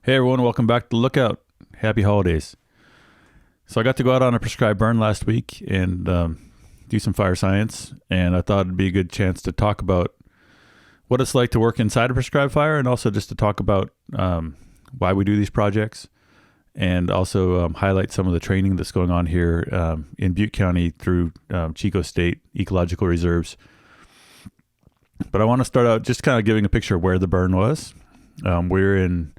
Hey everyone, welcome back to Lookout. Happy holidays. So I got to go out on a prescribed burn last week and do some fire science, and I thought it'd be a good chance to talk about what it's like to work inside a prescribed fire, and also just to talk about why we do these projects, and also highlight some of the training that's going on here in Butte County through Chico State Ecological Reserves. But I want to start out just kind of giving a picture of where the burn was. We're in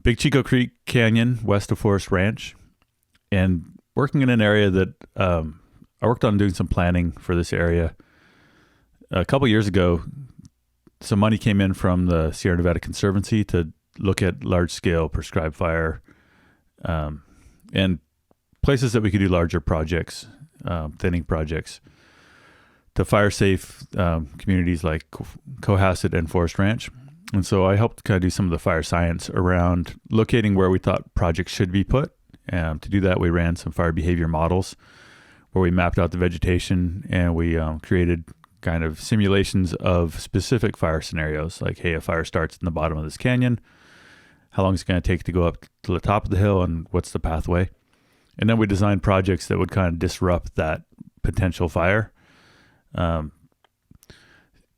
Big Chico Creek Canyon, west of Forest Ranch, and working in an area that I worked on doing some planning for this area. A couple years ago, some money came in from the Sierra Nevada Conservancy to look at large-scale prescribed fire and places that we could do larger projects, thinning projects, to fire-safe communities like Cohasset and Forest Ranch. And so I helped kind of do some of the fire science around locating where we thought projects should be put. To do that, we ran some fire behavior models where we mapped out the vegetation, and we created kind of simulations of specific fire scenarios, like, hey, a fire starts in the bottom of this canyon. How long is it going to take to go up to the top of the hill, and what's the pathway? And then we designed projects that would kind of disrupt that potential fire.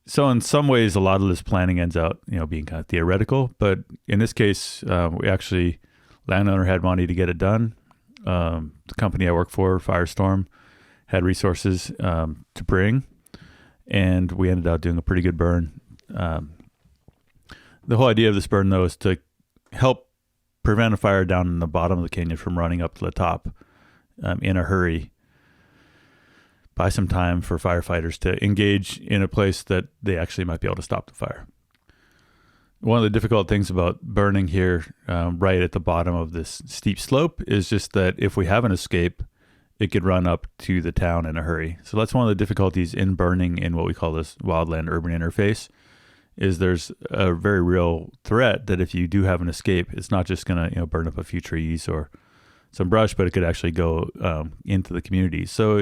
So in some ways, a lot of this planning ends out, being kind of theoretical. But in this case, we actually, landowner had money to get it done. The company I work for, Firestorm, had resources to bring, and we ended up doing a pretty good burn. The whole idea of this burn, though, is to help prevent a fire down in the bottom of the canyon from running up to the top in a hurry. Buy some time for firefighters to engage in a place that they actually might be able to stop the fire. One of the difficult things about burning here right at the bottom of this steep slope is just that if we have an escape, it could run up to the town in a hurry. So that's one of the difficulties in burning in what we call this wildland urban interface, is there's a very real threat that if you do have an escape, it's not just going to burn up a few trees or some brush, but it could actually go into the community. So,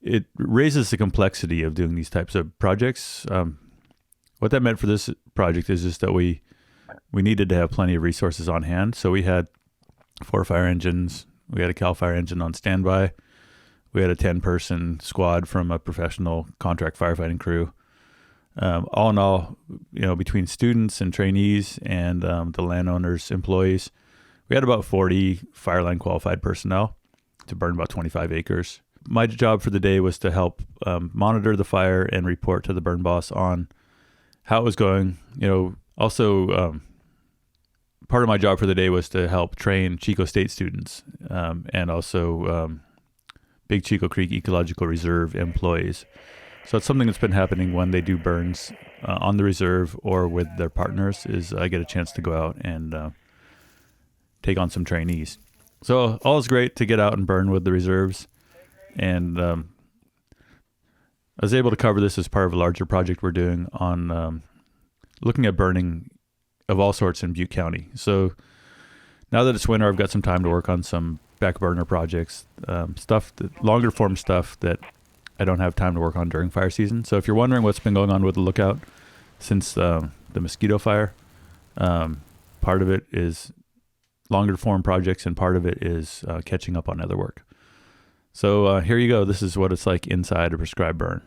it raises the complexity of doing these types of projects. What that meant for this project is just that we needed to have plenty of resources on hand. So we had 4 fire engines. We had a CAL FIRE engine on standby. We had a 10-person squad from a professional contract firefighting crew. All in all, between students and trainees and the landowners' employees, we had about 40 fireline qualified personnel to burn about 25 acres. My job for the day was to help monitor the fire and report to the burn boss on how it was going. Also, part of my job for the day was to help train Chico State students and also Big Chico Creek Ecological Reserve employees. So it's something that's been happening when they do burns on the reserve or with their partners, is I get a chance to go out and take on some trainees. So all is great to get out and burn with the reserves. And I was able to cover this as part of a larger project we're doing on looking at burning of all sorts in Butte County. So now that it's winter, I've got some time to work on some back burner projects, longer form stuff that I don't have time to work on during fire season. So if you're wondering what's been going on with the Lookout since the mosquito fire, part of it is longer form projects and part of it is catching up on other work. So here you go. This is what it's like inside a prescribed burn.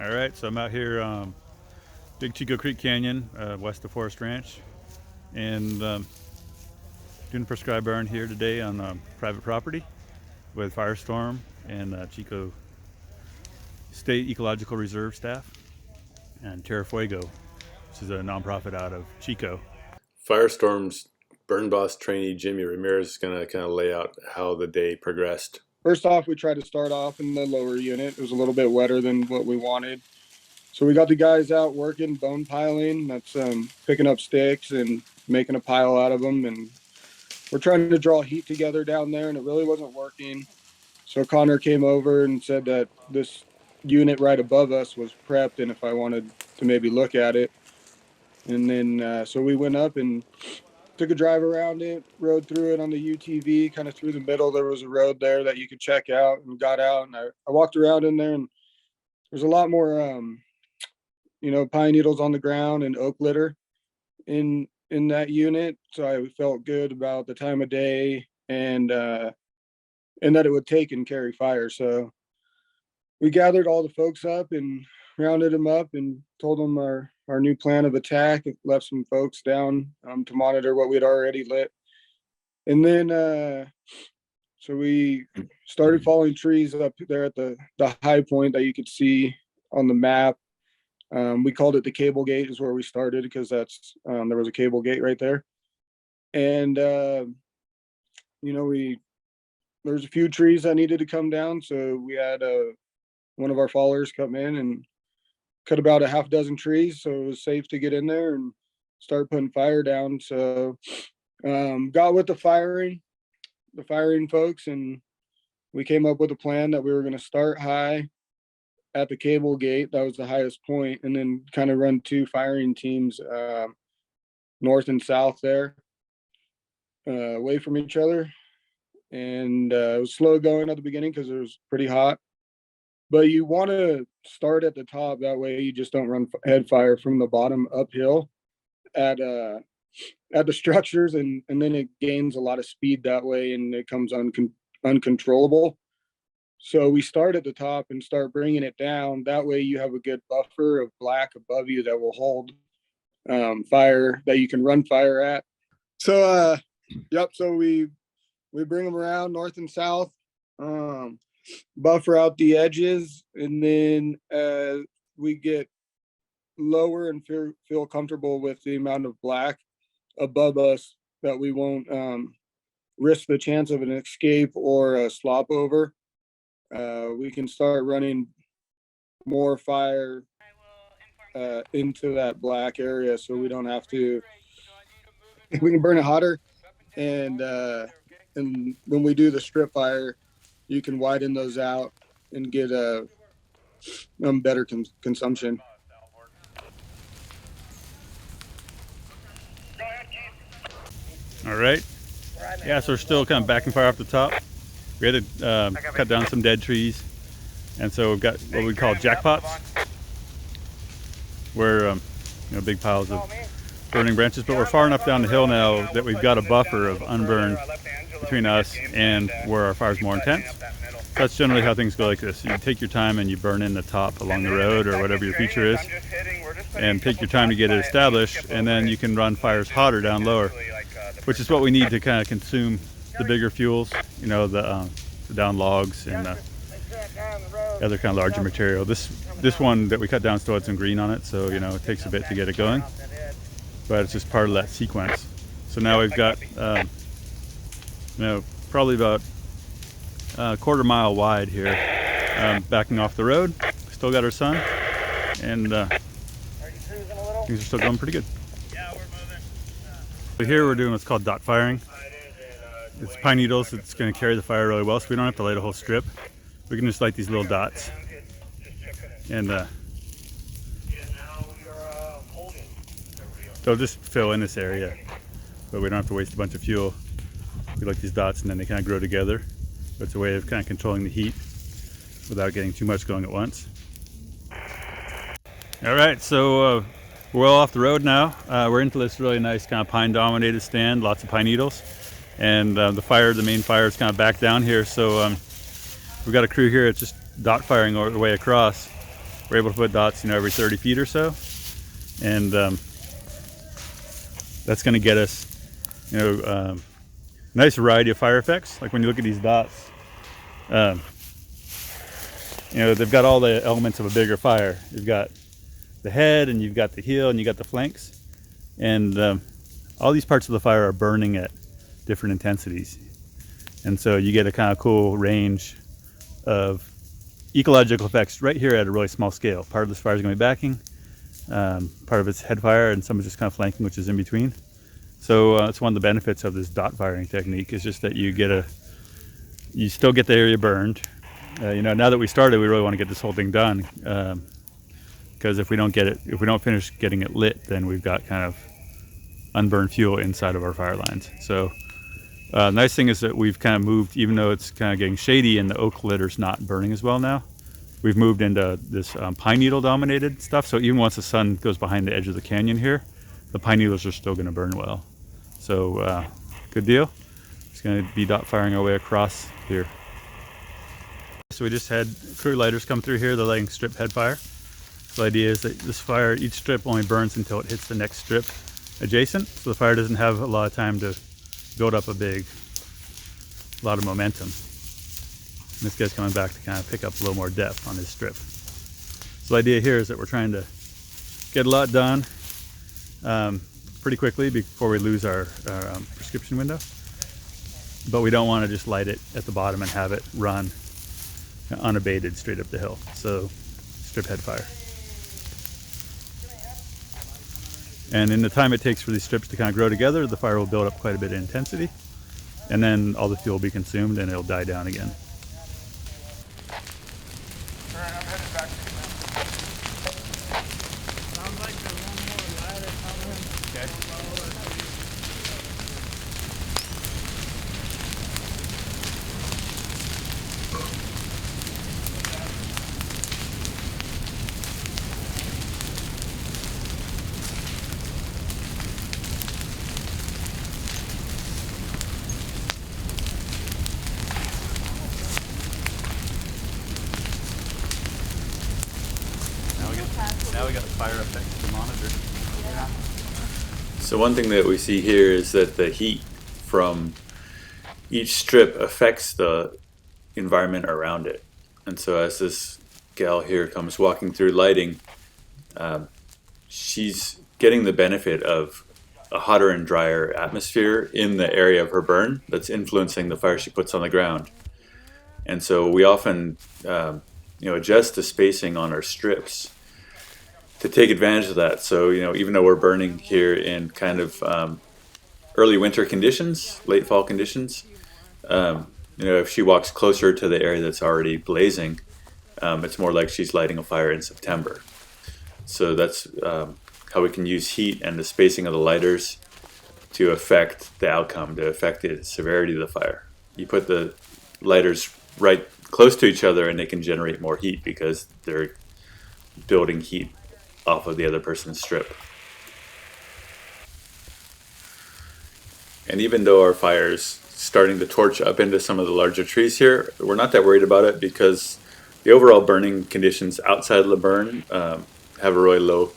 All right, so I'm out here, Big Chico Creek Canyon, west of Forest Ranch, and doing a prescribed burn here today on private property with Firestorm and Chico State Ecological Reserve staff and Terra Fuego, which is a nonprofit out of Chico. Firestorm's burn boss trainee Jimmy Ramirez is going to kind of lay out how the day progressed. First off, we tried to start off in the lower unit. It was a little bit wetter than what we wanted. So we got the guys out working, bone piling. That's picking up sticks and making a pile out of them. And we're trying to draw heat together down there, and it really wasn't working. So Connor came over and said that this unit right above us was prepped, and if I wanted to maybe look at it. And then so we went up and took a drive around it, rode through it on the UTV, kind of through the middle. There was a road there that you could check out, and got out. And I walked around in there, and there's a lot more, pine needles on the ground and oak litter. in that unit, so I felt good about the time of day and that it would take and carry fire. So we gathered all the folks up and rounded them up and told them our new plan of attack. It left some folks down to monitor what we'd already lit, and then so we started falling trees up there at the high point that you could see on the map. We called it the cable gate is where we started because that's there was a cable gate right there. And you know, there's a few trees that needed to come down, so we had one of our followers come in and cut about a half dozen trees, so it was safe to get in there and start putting fire down. So got with the firing folks, and we came up with a plan that we were going to start high at the cable gate. That was the highest point, and then kind of run two firing teams north and south there, away from each other. And it was slow going at the beginning because it was pretty hot, but you want to start at the top, that way you just don't run head fire from the bottom uphill at the structures, and then it gains a lot of speed that way and it comes uncontrollable. So we start at the top and start bringing it down. That way you have a good buffer of black above you that will hold fire, that you can run fire at. So yep, so we bring them around north and south, buffer out the edges, and then we get lower and feel comfortable with the amount of black above us that we won't risk the chance of an escape or a slop over. We can start running more fire into that black area, so we don't have to. We can burn it hotter, and when we do the strip fire, you can widen those out and get a better consumption. All right. Yeah, so we're still kind of backing fire off the top. We had to cut down some dead trees, and so we've got what we call jackpots, where you know, big piles of burning branches. But we're far enough down the hill now that we've got a buffer of unburned between us and where our fire's more intense. So that's generally how things go like this. You take your time and you burn in the top along the road or whatever your feature is, and take your time to get it established, and then you can run fires hotter down lower, which is what we need to kind of consume the bigger fuels, you know, the down logs and other kind of larger material. This one that we cut down still had some green on it, so you know it takes a bit to get it going, but it's just part of that sequence. So now we've got you know, probably about a quarter mile wide here, backing off the road. Still got our sun, and things are still going pretty good. So here we're doing what's called dot firing. It's pine needles. It's going to carry the fire really well, so we don't have to light a whole strip. We can just light these little dots, and they'll just fill in this area, but we don't have to waste a bunch of fuel. We light these dots, and then they kind of grow together. But it's a way of kind of controlling the heat without getting too much going at once. All right, so we're well off the road now. We're into this really nice kind of pine-dominated stand, lots of pine needles. And the main fire is kind of back down here. So we've got a crew here. It's just dot firing all the way across. We're able to put dots, you know, every 30 feet or so. And that's going to get us, you know, nice variety of fire effects. Like when you look at these dots, you know, they've got all the elements of a bigger fire. You've got the head, and you've got the heel, and you got the flanks. And all these parts of the fire are burning at different intensities, and so you get a kind of cool range of ecological effects right here at a really small scale. Part of this fire is going to be backing, part of it's head fire, and some is just kind of flanking, which is in between. So it's one of the benefits of this dot firing technique, is just that you still get the area burned. You know, now that we started, we really want to get this whole thing done, because if we don't finish getting it lit, then we've got kind of unburned fuel inside of our fire lines. So nice thing is that we've kind of moved, even though it's kind of getting shady and the oak litter's not burning as well now, we've moved into this pine needle dominated stuff. So even once the sun goes behind the edge of the canyon here, the pine needles are still going to burn well. So good deal. It's going to be dot firing our way across here. So we just had crew lighters come through here. They're lighting strip head fire. So the idea is that this fire, each strip only burns until it hits the next strip adjacent. So the fire doesn't have a lot of time to build up a lot of momentum. And this guy's coming back to kind of pick up a little more depth on his strip. So the idea here is that we're trying to get a lot done pretty quickly before we lose our prescription window. But we don't want to just light it at the bottom and have it run unabated straight up the hill. So strip head fire. And in the time it takes for these strips to kind of grow together, the fire will build up quite a bit of intensity. And then all the fuel will be consumed and it'll die down again. Alright, I'm headed back. Sounds like there's one more ladder coming. Okay. Now we got the fire effects to monitor. Yeah. So one thing that we see here is that the heat from each strip affects the environment around it. And so as this gal here comes walking through lighting, she's getting the benefit of a hotter and drier atmosphere in the area of her burn that's influencing the fire she puts on the ground. And so we often adjust the spacing on our strips to take advantage of that. So, even though we're burning here in kind of early winter conditions, late fall conditions, if she walks closer to the area that's already blazing, it's more like she's lighting a fire in September. So that's how we can use heat and the spacing of the lighters to affect the outcome, to affect the severity of the fire. You put the lighters right close to each other and they can generate more heat because they're building heat off of the other person's strip. And even though our fire's starting to torch up into some of the larger trees here, we're not that worried about it because the overall burning conditions outside of the burn have a really low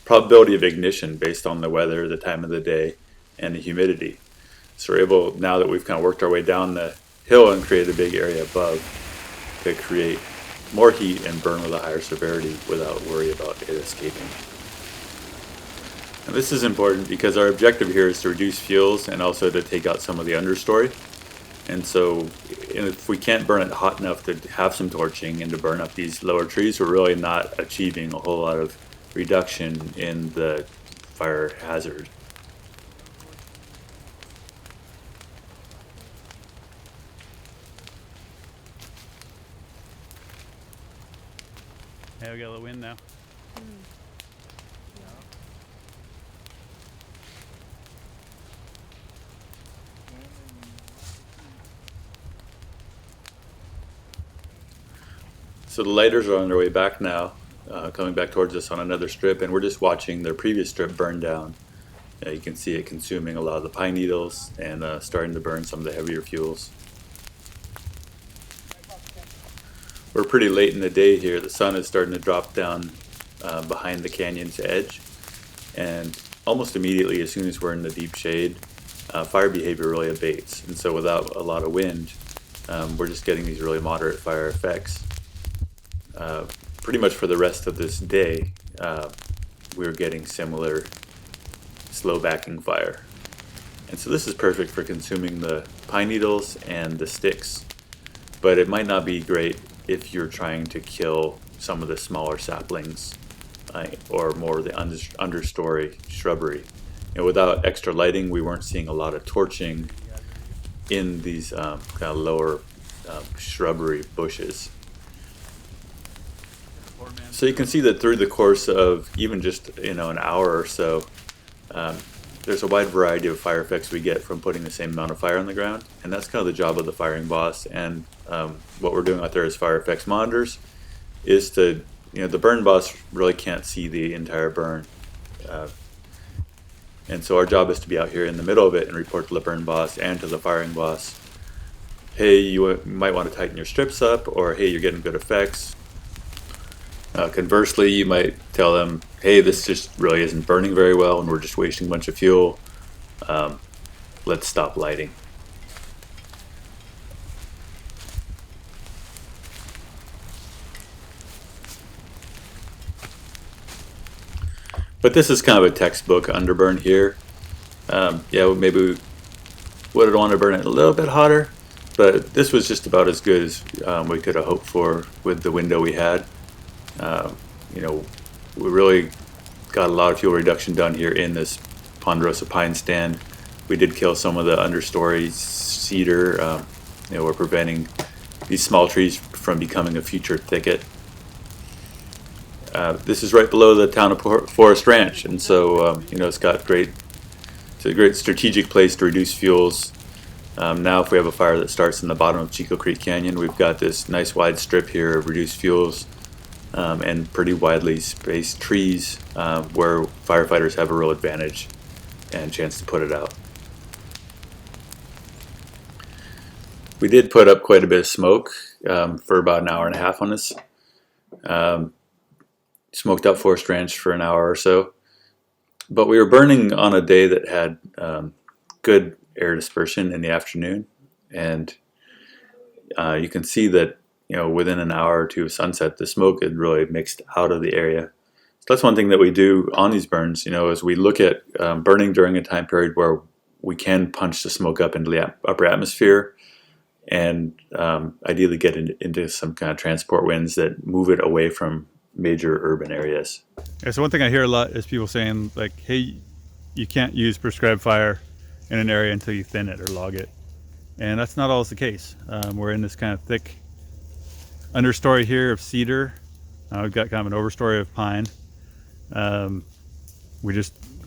probability of ignition based on the weather, the time of the day, and the humidity. So we're able, now that we've kind of worked our way down the hill and created a big area above, to create more heat and burn with a higher severity without worry about it escaping. And this is important because our objective here is to reduce fuels and also to take out some of the understory. And so if we can't burn it hot enough to have some torching and to burn up these lower trees, we're really not achieving a whole lot of reduction in the fire hazard. Yeah, we got a little wind now. So the lighters are on their way back now, coming back towards us on another strip, and we're just watching their previous strip burn down. You can see it consuming a lot of the pine needles and starting to burn some of the heavier fuels. We're pretty late in the day here. The sun is starting to drop down behind the canyon's edge, and almost immediately, as soon as we're in the deep shade, fire behavior really abates. And so without a lot of wind, we're just getting these really moderate fire effects. Pretty much for the rest of this day, we're getting similar slow backing fire. And so this is perfect for consuming the pine needles and the sticks, but it might not be great if you're trying to kill some of the smaller saplings or more of the understory shrubbery. Without extra lighting, we weren't seeing a lot of torching in these kind of lower shrubbery bushes. So you can see that through the course of even just an hour or so, there's a wide variety of fire effects we get from putting the same amount of fire on the ground, and that's kind of the job of the firing boss. And what we're doing out there as fire effects monitors is to, the burn boss really can't see the entire burn. And so our job is to be out here in the middle of it and report to the burn boss and to the firing boss, hey, you might want to tighten your strips up, or hey, you're getting good effects. Conversely, you might tell them, hey, this just really isn't burning very well and we're just wasting a bunch of fuel. Let's stop lighting. But this is kind of a textbook underburn here. Yeah, maybe we would want to burn it a little bit hotter, but this was just about as good as we could have hoped for with the window we had. You know, we really got a lot of fuel reduction done here in this ponderosa pine stand. We did kill some of the understory cedar. You know, we're preventing these small trees from becoming a future thicket. This is right below the town of Forest Ranch, and so you know, it's a great strategic place to reduce fuels. Now if we have a fire that starts in the bottom of Chico Creek Canyon, we've got this nice wide strip here of reduced fuels and pretty widely spaced trees where firefighters have a real advantage and chance to put it out. We did put up quite a bit of smoke for about an hour and a half on this. Smoked up Forest Ranch for an hour or so. But we were burning on a day that had good air dispersion in the afternoon, and you can see that, you know, within an hour or two of sunset, the smoke had really mixed out of the area. So that's one thing that we do on these burns, you know, is we look at burning during a time period where we can punch the smoke up into the upper atmosphere, and ideally get into some kind of transport winds that move it away from major urban areas. Yeah, so one thing I hear a lot is people saying, like, hey, you can't use prescribed fire in an area until you thin it or log it. And that's not always the case. We're in this kind of thick understory here of cedar. We've got kind of an overstory of pine. We're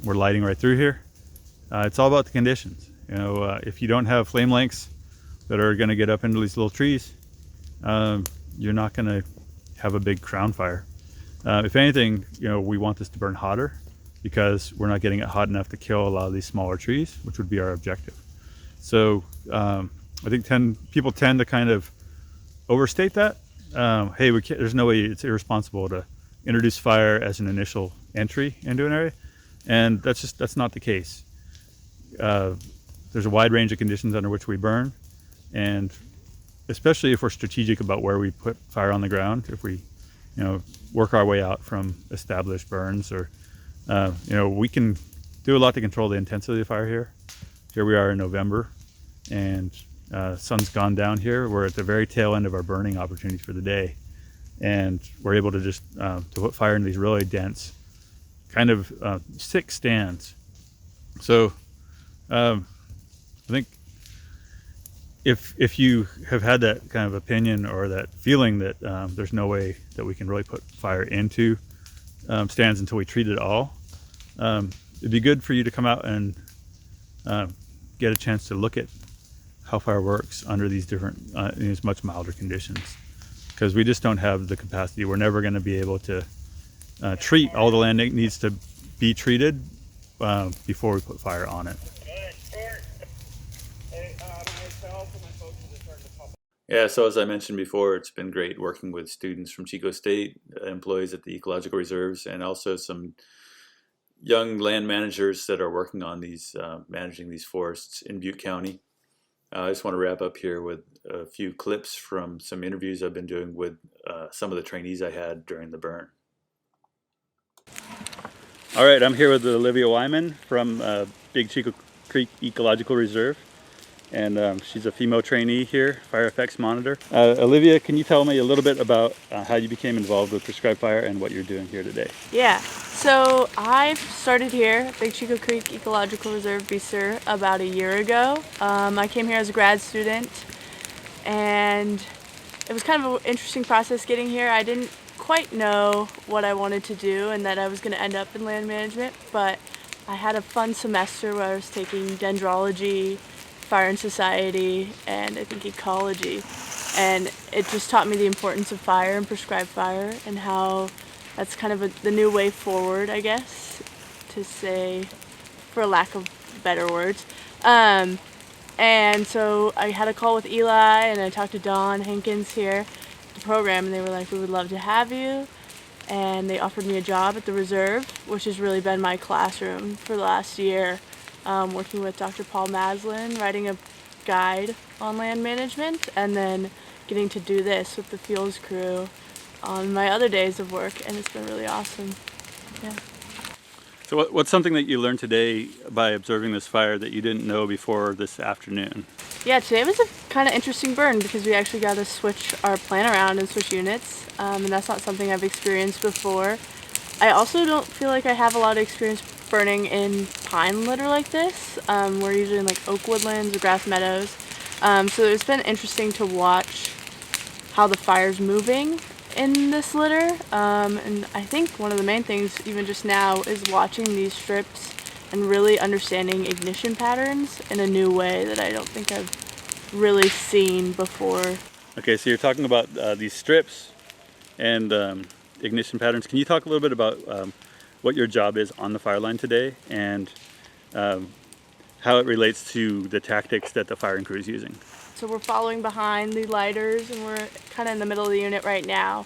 lighting right through here. It's all about the conditions. You know, if you don't have flame lengths that are going to get up into these little trees, you're not going to have a big crown fire. If anything, you know, we want this to burn hotter because we're not getting it hot enough to kill a lot of these smaller trees, which would be our objective. So I think people tend to kind of overstate that. Hey, there's no way, it's irresponsible to introduce fire as an initial entry into an area, and that's not the case. There's a wide range of conditions under which we burn, and especially if we're strategic about where we put fire on the ground, if we, you know, work our way out from established burns, or you know, we can do a lot to control the intensity of the fire here. Here we are in November, and sun's gone down here. We're at the very tail end of our burning opportunities for the day, and we're able to just to put fire in these really dense, kind of thick stands. So I think if you have had that kind of opinion or that feeling that there's no way that we can really put fire into stands until we treat it all, it'd be good for you to come out and get a chance to look at how fire works under these different, in these much milder conditions, because we just don't have the capacity. We're never going to be able to treat all the land that needs to be treated before we put fire on it. Yeah, so as I mentioned before, it's been great working with students from Chico State, employees at the ecological reserves, and also some young land managers that are working on these, managing these forests in Butte County. I just want to wrap up here with a few clips from some interviews I've been doing with some of the trainees I had during the burn. All right, I'm here with Olivia Wyman from Big Chico Creek Ecological Reserve, and she's a female trainee here, fire effects monitor. Olivia, can you tell me a little bit about how you became involved with prescribed fire and what you're doing here today? Yeah, so I started here at Big Chico Creek Ecological Reserve, BSR, about a year ago. I came here as a grad student, and it was kind of an interesting process getting here. I didn't quite know what I wanted to do and that I was going to end up in land management, but I had a fun semester where I was taking dendrology, fire and society, and I think ecology, and it just taught me the importance of fire and prescribed fire and how that's kind of the new way forward, I guess, to say for lack of better words. And so I had a call with Eli, and I talked to Don Hankins here at the program, and they were like, we would love to have you. And they offered me a job at the reserve, which has really been my classroom for the last year, working with Dr. Paul Maslin, writing a guide on land management, and then getting to do this with the fuels crew on my other days of work, and it's been really awesome. Yeah. So what's something that you learned today by observing this fire that you didn't know before this afternoon? Yeah, today was a kind of interesting burn because we actually got to switch our plan around and switch units, and that's not something I've experienced before. I also don't feel like I have a lot of experience burning in pine litter like this. We're usually in like oak woodlands or grass meadows, so it's been interesting to watch how the fire's moving in this litter, and I think one of the main things even just now is watching these strips and really understanding ignition patterns in a new way that I don't think I've really seen before. Okay, so you're talking about these strips and ignition patterns. Can you talk a little bit about what your job is on the fire line today and how it relates to the tactics that the firing crew is using? So we're following behind the lighters, and we're kind of in the middle of the unit right now.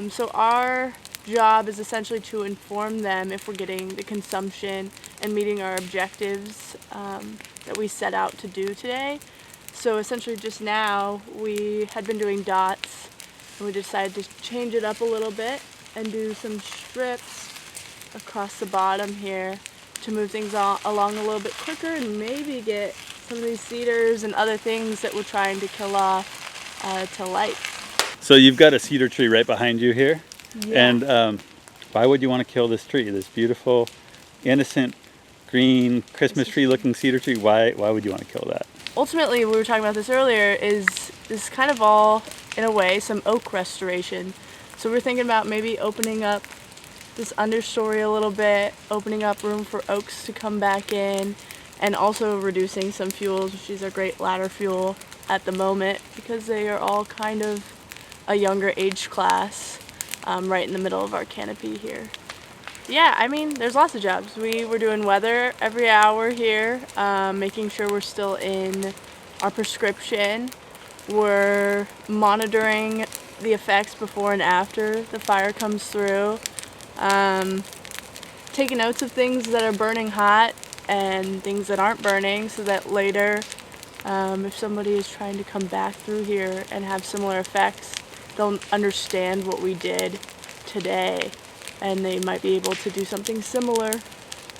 So our job is essentially to inform them if we're getting the consumption and meeting our objectives that we set out to do today. So essentially just now we had been doing dots, and we decided to change it up a little bit and do some strips across the bottom here to move things along a little bit quicker and maybe get some of these cedars and other things that we're trying to kill off to light. So you've got a cedar tree right behind you here. Yeah. And why would you want to kill this tree? This beautiful, innocent, green, Christmas tree looking cedar tree. Why would you want to kill that? Ultimately, we were talking about this earlier, is this kind of all, in a way, some oak restoration. So we're thinking about maybe opening up this understory a little bit, opening up room for oaks to come back in, and also reducing some fuels, which is a great ladder fuel at the moment because they are all kind of a younger age class right in the middle of our canopy here. Yeah, I mean, there's lots of jobs. We're doing weather every hour here, making sure we're still in our prescription. We're monitoring the effects before and after the fire comes through. Taking notes of things that are burning hot and things that aren't burning so that later, if somebody is trying to come back through here and have similar effects, they'll understand what we did today, and they might be able to do something similar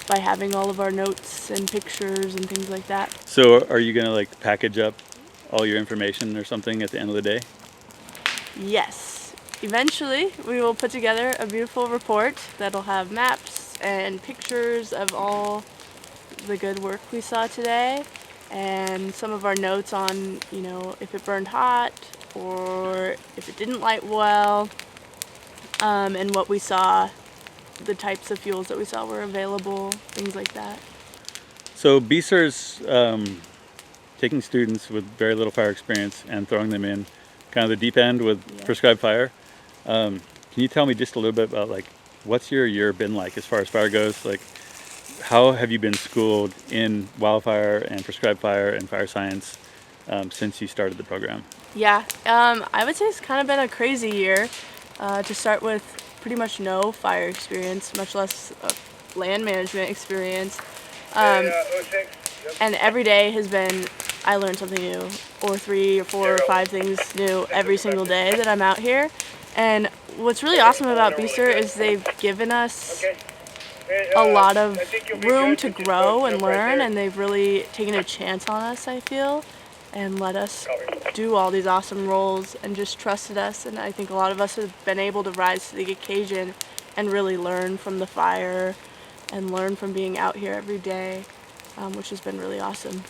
by having all of our notes and pictures and things like that. So are you gonna like package up all your information or something at the end of the day? Yes. Eventually, we will put together a beautiful report that'll have maps and pictures of all the good work we saw today, and some of our notes on, you know, if it burned hot or if it didn't light well, and what we saw, the types of fuels that we saw were available, things like that. So BSER's taking students with very little fire experience and throwing them in kind of the deep end with prescribed fire. Can you tell me just a little bit about like what's your year been like as far as fire goes? Like how have you been schooled in wildfire and prescribed fire and fire science since you started the program? Yeah, I would say it's kind of been a crazy year to start with pretty much no fire experience, much less land management experience. And every day has been, I learned something new, or 3 or 4 or 5 things new every single day that I'm out here. And what's really awesome about BSER is they've given us a lot of room to grow and learn, and they've really taken a chance on us, I feel, and let us do all these awesome roles and just trusted us. And I think a lot of us have been able to rise to the occasion and really learn from the fire and learn from being out here every day, which has been really awesome.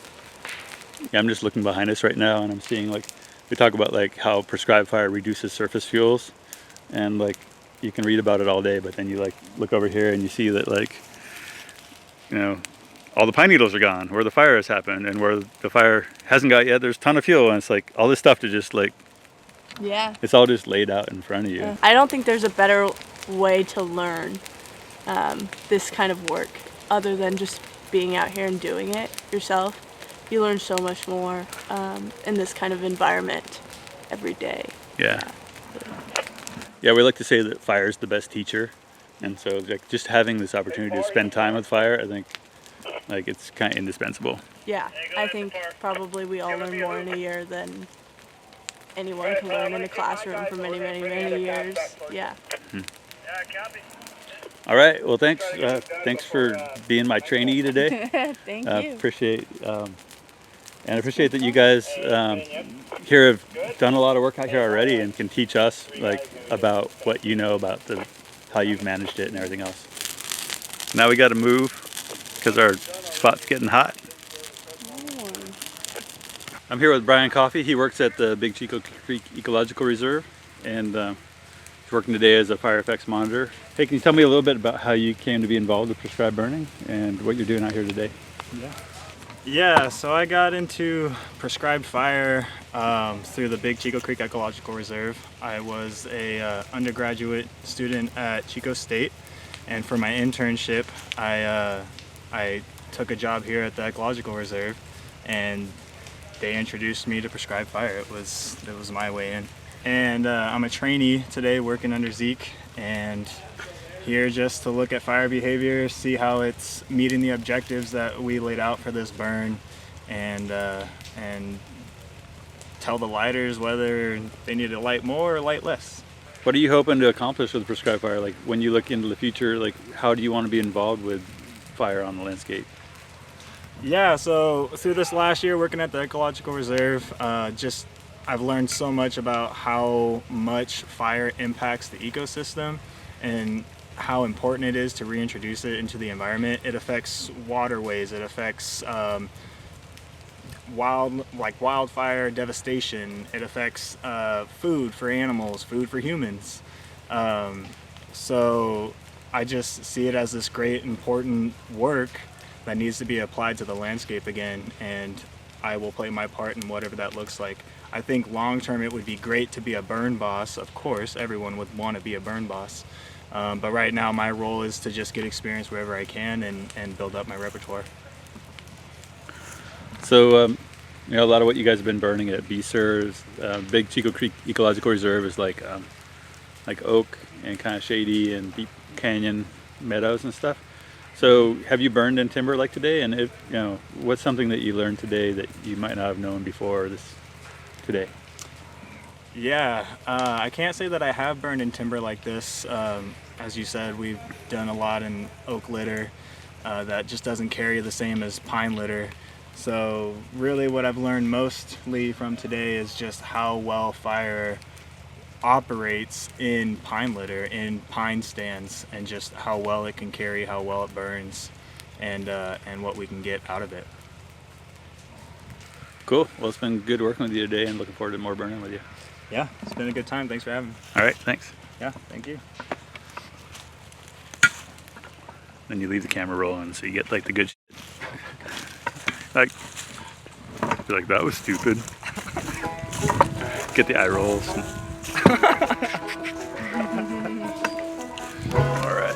Yeah, I'm just looking behind us right now and I'm seeing like, we talk about like how prescribed fire reduces surface fuels, and like you can read about it all day, but then you like look over here and you see that like, you know, all the pine needles are gone where the fire has happened, and where the fire hasn't got yet, there's a ton of fuel, and it's like all this stuff to just like, Yeah. it's all just laid out in front of you. I don't think there's a better way to learn this kind of work other than just being out here and doing it yourself, you learn so much more in this kind of environment every day. Yeah, we like to say that fire is the best teacher, and so like just having this opportunity to spend time with fire, I think like it's kind of indispensable. Yeah, I think probably we all learn more in a year than anyone can learn in a classroom for many, many, many years. Yeah. All right, well thanks for being my trainee today. Thank you. Appreciate and I appreciate that you guys here have done a lot of work out here already and can teach us like about what you know about how you've managed it and everything else. Now we got to move because our spot's getting hot. I'm here with Brian Coffey. He works at the Big Chico Creek Ecological Reserve, and he's working today as a fire effects monitor. Hey, can you tell me a little bit about how you came to be involved with prescribed burning and what you're doing out here today? Yeah, so I got into prescribed fire through the Big Chico Creek Ecological Reserve. I was a undergraduate student at Chico State, and for my internship, I took a job here at the Ecological Reserve, and they introduced me to prescribed fire. It was my way in. And I'm a trainee today working under Zeke, and here just to look at fire behavior, see how it's meeting the objectives that we laid out for this burn, and tell the lighters whether they need to light more or light less. What are you hoping to accomplish with prescribed fire? Like when you look into the future, like how do you want to be involved with fire on the landscape? Yeah, so through this last year working at the Ecological Reserve, I've learned so much about how much fire impacts the ecosystem and how important it is to reintroduce it into the environment. It affects waterways, it affects wildfire devastation, it affects food for animals, food for humans. So I just see it as this great important work that needs to be applied to the landscape again, and I will play my part in whatever that looks like. I think long term it would be great to be a burn boss. Of course, everyone would want to be a burn boss. But right now my role is to just get experience wherever I can and build up my repertoire. So, you know, a lot of what you guys have been burning at BSER, Big Chico Creek Ecological Reserve is like oak and kind of shady and deep canyon meadows and stuff. So have you burned in timber like today? And if, you know, what's something that you learned today that you might not have known before today? Yeah, I can't say that I have burned in timber like this. As you said, we've done a lot in oak litter that just doesn't carry the same as pine litter. So really what I've learned mostly from today is just how well fire operates in pine litter, in pine stands, and just how well it can carry, how well it burns, and what we can get out of it. Cool. Well, it's been good working with you today and looking forward to more burning with you. Yeah, it's been a good time. Thanks for having me. All right, thanks. Yeah, thank you. Then you leave the camera rolling so you get like the good shit. Like, you're like, that was stupid. Get the eye rolls. All right.